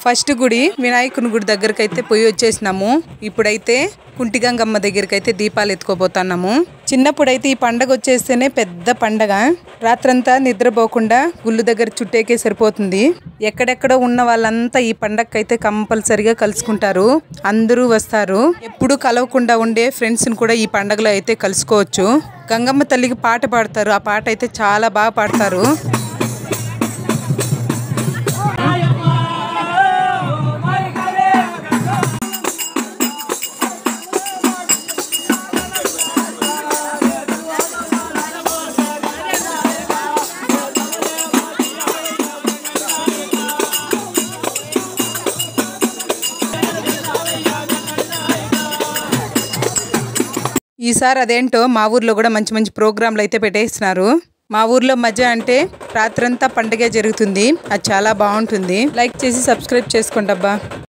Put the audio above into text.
First గుడి వినాయకుని గుడి దగ్గరికి అయితే పోయి వచ్చేసినాము. ఇప్పుడైతే కుంటిగంగమ్మ దగ్గరికి అయితే దీపాలు ఎత్తుకోబోతున్నాము. చిన్నప్పుడైతే ఈ పండగ వచ్చేస్తేనే పెద్ద పండగ. రాత్రంతా నిద్రపోకుండా గుళ్ళు దగ్గర చుట్టేకే సరిపోతుంది. ఎక్కడెక్కడో ఉన్న వాళ్ళంతా ఈ పండగకి అయితే కంపల్సరిగా కలుసుకుంటారు. అందరూ వస్తారు. ఎప్పుడు కలవకుండా ఉండే ఫ్రెండ్స్ని కూడా ఈ పండగలో అయితే కలుసుకోవచ్చు. గంగమ్మ తల్లికి పాట పాడతారు. ఆ పాట అయితే చాలా బాగా పాడతారు. ఈసారి అదేంటో మా ఊర్లో కూడా మంచి మంచి ప్రోగ్రాంలు అయితే పెట్టేస్తున్నారు. మా ఊర్లో మధ్య అంటే రాత్రంతా పండుగ జరుగుతుంది. అది చాలా బాగుంటుంది. లైక్ చేసి సబ్స్క్రైబ్ చేసుకోండి అబ్బా.